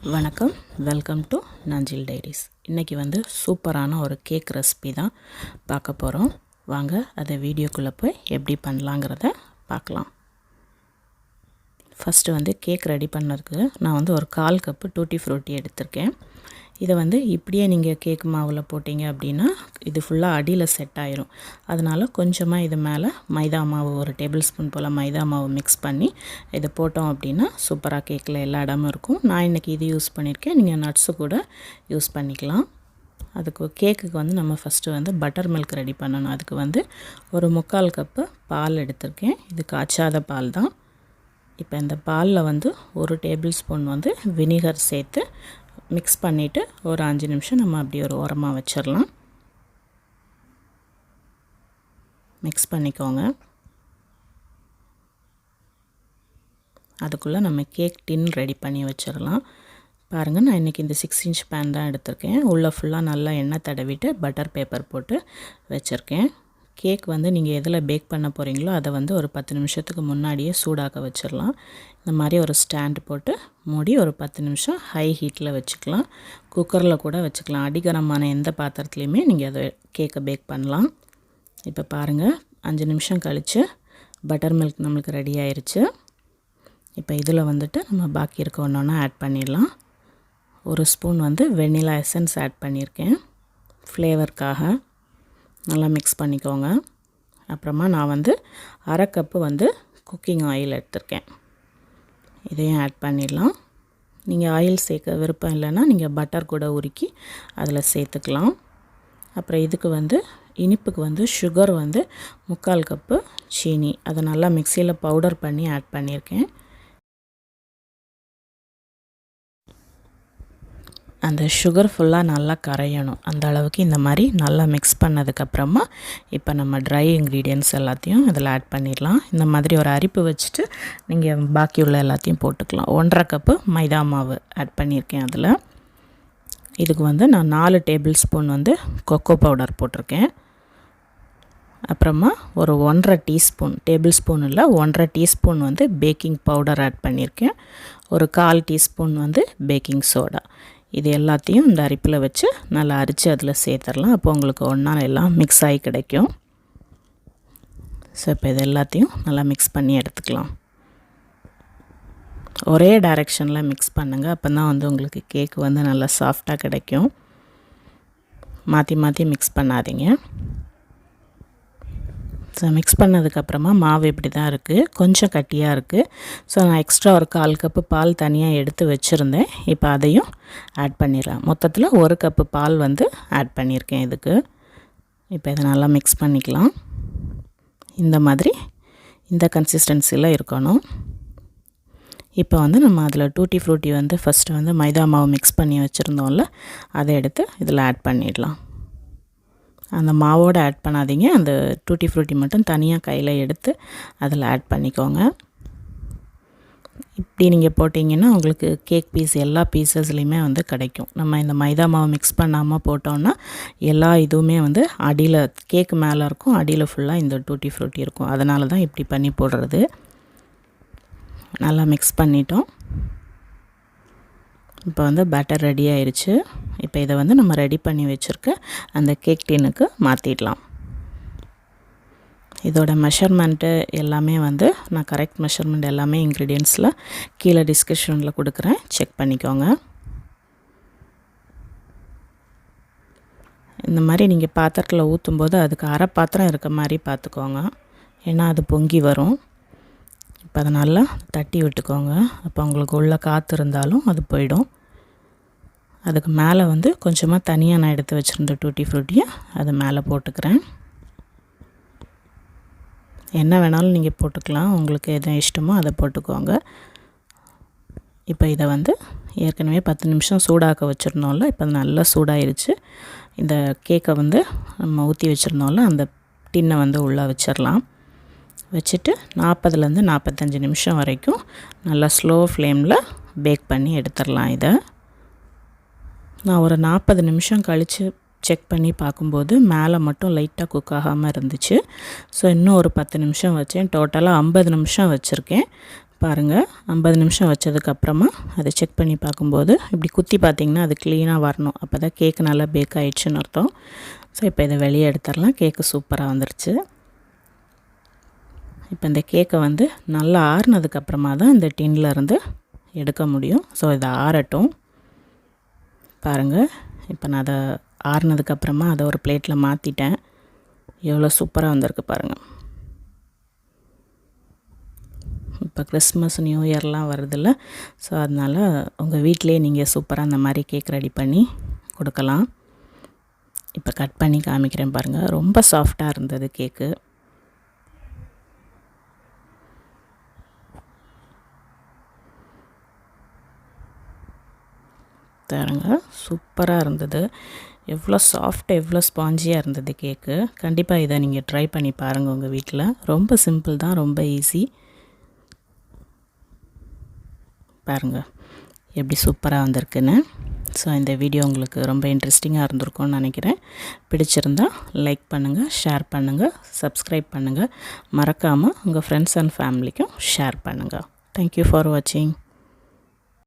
வணக்கம், welcome to நஞ்சில் diaries. இன்றைக்கி சூப்பரான ஒரு கேக் ரெசிபி தான் பார்க்க போகிறோம். வாங்க அதை வீடியோக்குள்ளே போய் எப்படி பண்ணலாங்கிறத பார்க்கலாம். ஃபஸ்ட்டு கேக் ரெடி பண்ணதுக்கு நான் ஒரு 1/4 கப்பு டூட்டி ஃப்ரூட்டி எடுத்திருக்கேன். இதை இப்படியே நீங்கள் கேக் மாவில் போட்டிங்க அப்படின்னா இது ஃபுல்லாக அடியில் செட் ஆயிரும். அதனால் கொஞ்சமாக இது மேலே மைதா மாவு, ஒரு டேபிள் ஸ்பூன் போல் மைதா மாவு மிக்ஸ் பண்ணி இதை போட்டோம் அப்படின்னா சூப்பராக கேக்கில் எல்லா இடமும் இருக்கும். நான் இன்றைக்கி இது யூஸ் பண்ணியிருக்கேன். நீங்கள் நட்ஸு கூட யூஸ் பண்ணிக்கலாம். அதுக்கு கேக்குக்கு நம்ம ஃபஸ்ட்டு பட்டர் மில்க் ரெடி பண்ணணும். அதுக்கு ஒரு 3/4 கப்பு பால் எடுத்திருக்கேன். இது காய்ச்சாத பால் தான். இப்போ இந்த பாலில் ஒரு டேபிள் ஸ்பூன் வினிகர் சேர்த்து மிக்ஸ் பண்ணிவிட்டு ஒரு 5 நிமிஷம் நம்ம அப்படியே ஒரு ஓரமாக வச்சிடலாம். மிக்ஸ் பண்ணிக்கோங்க. அதுக்குள்ளே நம்ம கேக் டின் ரெடி பண்ணி வச்சிடலாம். பாருங்கள், நான் இன்றைக்கி இந்த 6 இன்ச் பேன் தான் எடுத்திருக்கேன். உள்ளே ஃபுல்லாக நல்லா எண்ணெய் தடவிட்டு பட்டர் பேப்பர் போட்டு வச்சுருக்கேன். கேக் நீங்கள் எதில் பேக் பண்ண போகிறீங்களோ அதை ஒரு 10 நிமிஷத்துக்கு முன்னாடியே சூடாக்க வச்சிடலாம். இந்த மாதிரி ஒரு ஸ்டாண்டு போட்டு மூடி ஒரு 10 நிமிஷம் ஹை ஹீட்டில் வச்சுக்கலாம். குக்கரில் கூட வச்சுக்கலாம். அடிகரமான எந்த பாத்திரத்துலையுமே நீங்கள் அதை கேக்கை பேக் பண்ணலாம். இப்போ பாருங்கள், 5 நிமிஷம் கழித்து பட்டர் மில்க் நம்மளுக்கு ரெடி ஆயிடுச்சு. இப்போ இதில் நம்ம பாக்கி இருக்க ஒன்றா ஆட் பண்ணிடலாம். ஒரு ஸ்பூன் வெண்ணிலா எசன்ஸ் ஆட் பண்ணியிருக்கேன் ஃப்ளேவருக்காக. நல்லா மிக்ஸ் பண்ணிக்கோங்க. அப்புறமா நான் 1/2 கப்பு குக்கிங் ஆயில் எடுத்திருக்கேன். இதையும் ஆட் பண்ணிடலாம். நீங்கள் ஆயில் சேர்க்க விருப்பம் இல்லைன்னா நீங்கள் பட்டர் கூட உருக்கி அதில் சேர்த்துக்கலாம். அப்புறம் இதுக்கு இனிப்புக்கு சுகர் 3/4 கப்பு சீனி, அதை நல்லா மிக்சியில் பவுடர் பண்ணி ஆட் பண்ணியிருக்கேன். அந்த சுகர் ஃபுல்லாக நல்லா கரையணும். அந்த அளவுக்கு இந்த மாதிரி நல்லா மிக்ஸ் பண்ணதுக்கப்புறமா இப்போ நம்ம ட்ரை இன்க்ரீடியன்ட்ஸ் எல்லாத்தையும் இதில் ஆட் பண்ணிடலாம். இந்த மாதிரி ஒரு அரிப்பு வச்சுட்டு நீங்கள் பாக்கி உள்ள எல்லாத்தையும் போட்டுக்கலாம். 1/2 கப்பு மைதா மாவு ஆட் பண்ணியிருக்கேன். அதில் இதுக்கு நான் 4 டேபிள் ஸ்பூன் கொக்கோ பவுடர் போட்டிருக்கேன். அப்புறமா ஒரு 1/2 டீஸ்பூன், டேபிள் ஸ்பூன் இல்லை 1/2 டீஸ்பூன் பேக்கிங் பவுடர் ஆட் பண்ணியிருக்கேன். ஒரு 1/4 டீஸ்பூன் பேக்கிங் சோடா. இது எல்லாத்தையும் இந்த அரிப்பில் வச்சு நல்லா அரித்து அதில் சேர்த்துடலாம். அப்போ உங்களுக்கு ஒன்றா எல்லாம் மிக்ஸ் ஆகி கிடைக்கும். ஸோ இப்போ இது எல்லாத்தையும் நல்லா மிக்ஸ் பண்ணி எடுத்துக்கலாம். ஒரே டைரெக்ஷனில் மிக்ஸ் பண்ணுங்கள். அப்போ தான் உங்களுக்கு கேக் நல்லா சாஃப்டாக கிடைக்கும். மாற்றி மாற்றி மிக்ஸ் பண்ணாதீங்க. ஸோ மிக்ஸ் பண்ணதுக்கப்புறமா மாவு இப்படி தான் இருக்குது, கொஞ்சம் கட்டியாக இருக்குது. ஸோ நான் எக்ஸ்ட்ரா ஒரு 1/4 கப்பு பால் தனியாக எடுத்து வச்சுருந்தேன். இப்போ அதையும் ஆட் பண்ணிடலாம். மொத்தத்தில் 1 கப்பு பால் ஆட் பண்ணியிருக்கேன் இதுக்கு. இப்போ இதை நல்லா மிக்ஸ் பண்ணிக்கலாம். இந்த மாதிரி இந்த கன்சிஸ்டன்சியில் இருக்கணும். இப்போ நம்ம அதில் டூட்டி ஃப்ரூட்டி ஃபஸ்ட்டு மைதா மாவு மிக்ஸ் பண்ணி வச்சுருந்தோம்ல, அதை எடுத்து இதில் ஆட் பண்ணிடலாம். அந்த மாவோடு ஆட் பண்ணாதீங்க. அந்த டூட்டி ஃப்ரூட்டி மட்டும் தனியாக கையில் எடுத்து அதில் ஆட் பண்ணிக்கோங்க. இப்படி நீங்கள் போட்டிங்கன்னா உங்களுக்கு கேக் பீஸ் எல்லா பீசஸ்லேயுமே கிடைக்கும். நம்ம இந்த மைதா மாவு மிக்ஸ் பண்ணாமல் போட்டோன்னா எல்லா இதுவுமே அடியில் கேக்கு மேலே இருக்கும், அடியில் ஃபுல்லாக இந்த டூட்டி ஃப்ரூட்டி இருக்கும். அதனால தான் இப்படி பண்ணி போடுறது. நல்லா மிக்ஸ் பண்ணிட்டோம். இப்போ பேட்டர் ரெடி ஆயிடுச்சு. இப்போ இதை நம்ம ரெடி பண்ணி வச்சுருக்க அந்த கேக் டின்னுக்கு மாற்றிடலாம். இதோட மெஷர்மெண்ட்டு எல்லாமே நான் கரெக்ட் மெஷர்மெண்ட் எல்லாமே இன்க்ரீடியன்ட்ஸில் கீழே டிஸ்கிரிப்ஷனில் கொடுக்குறேன், செக் பண்ணிக்கோங்க. இந்த மாதிரி நீங்கள் பாத்திரத்தில் ஊற்றும்போது அதுக்கு அரை பாத்திரம் இருக்க மாதிரி பார்த்துக்கோங்க. ஏன்னா அது பொங்கி வரும். இப்போ அதை நல்லா தட்டி விட்டுக்கோங்க. அப்போ உங்களுக்கு உள்ள காற்று இருந்தாலும் அது போயிடும். அதுக்கு மேலே கொஞ்சமாக தனியாக நான் எடுத்து வச்சுருந்த டூட்டி ஃப்ரூட்டியை அது மேலே போட்டுக்கிறேன். என்ன வேணாலும் நீங்கள் போட்டுக்கலாம், உங்களுக்கு எது இஷ்டமோ அதை போட்டுக்கோங்க. இப்போ இதை ஏற்கனவே 10 நிமிஷம் சூடாக்க வச்சுருந்தோம்ல, இப்போ நல்லா சூடாயிருச்சு. இந்த கேக்கை நம்ம ஊற்றி வச்சுருந்தோம்ல, அந்த டின்னை உள்ளே வச்சிடலாம். வச்சுட்டு 40லேருந்து 45 நிமிஷம் வரைக்கும் நல்லா ஸ்லோ ஃப்ளேமில் பேக் பண்ணி எடுத்துடலாம். இதை நான் ஒரு 40 நிமிஷம் கழித்து செக் பண்ணி பார்க்கும்போது மேலே மட்டும் லைட்டாக குக் ஆகாமல் இருந்துச்சு. ஸோ இன்னும் ஒரு 10 நிமிஷம் வச்சேன். டோட்டலாக 50 நிமிஷம் வச்சுருக்கேன். பாருங்கள் 50 நிமிஷம் வச்சதுக்கப்புறமா அதை செக் பண்ணி பார்க்கும்போது இப்படி குத்தி பார்த்திங்கன்னா அது க்ளீனாக வரணும். அப்போ தான் கேக்கு நல்லா பேக் ஆகிடுச்சுன்னு அர்த்தம். ஸோ இப்போ இதை வெளியே எடுத்துடலாம். கேக்கு சூப்பராக வந்துருச்சு. இப்போ இந்த கேக்கை வந்து நல்லா ஆறுனதுக்கப்புறமா தான் இந்த டின்லேருந்து எடுக்க முடியும். ஸோ இதை ஆறட்டும். பாருங்கள், இப்போ நான் அதை ஆறுனதுக்கப்புறமா அதை ஒரு பிளேட்டில் மாற்றிட்டேன். எவ்வளோ சூப்பராக வந்திருக்கு பாருங்கள். இப்போ கிறிஸ்மஸ் நியூ இயர்லாம் வருதில்ல, ஸோ அதனால் உங்கள் வீட்டிலே நீங்கள் சூப்பராக அந்த மாதிரி கேக் ரெடி பண்ணி கொடுக்கலாம். இப்போ கட் பண்ணி காமிக்கிறேன் பாருங்கள். ரொம்ப சாஃப்டாக இருந்தது கேக்கு. பாருங்க, சூப்பராக இருந்தது. எவ்வளோ சாஃப்ட், எவ்வளோ ஸ்பாஞ்சியாக இருந்தது கேக்கு. கண்டிப்பாக இதை நீங்கள் ட்ரை பண்ணி பாருங்கள் உங்கள் வீட்டில். ரொம்ப சிம்பிள் தான், ரொம்ப ஈஸி. பாருங்கள் எப்படி சூப்பராக வந்திருக்குன்னு. ஸோ இந்த வீடியோ உங்களுக்கு ரொம்ப இன்ட்ரெஸ்டிங்காக இருந்திருக்கும்னு நினைக்கிறேன். பிடிச்சிருந்தா லைக் பண்ணுங்கள், ஷேர் பண்ணுங்கள், சப்ஸ்கிரைப் பண்ணுங்கள். மறக்காமல் உங்கள் ஃப்ரெண்ட்ஸ் அண்ட் ஃபேமிலிக்கும் ஷேர் பண்ணுங்கள். தேங்க்யூ ஃபார் வாட்சிங்.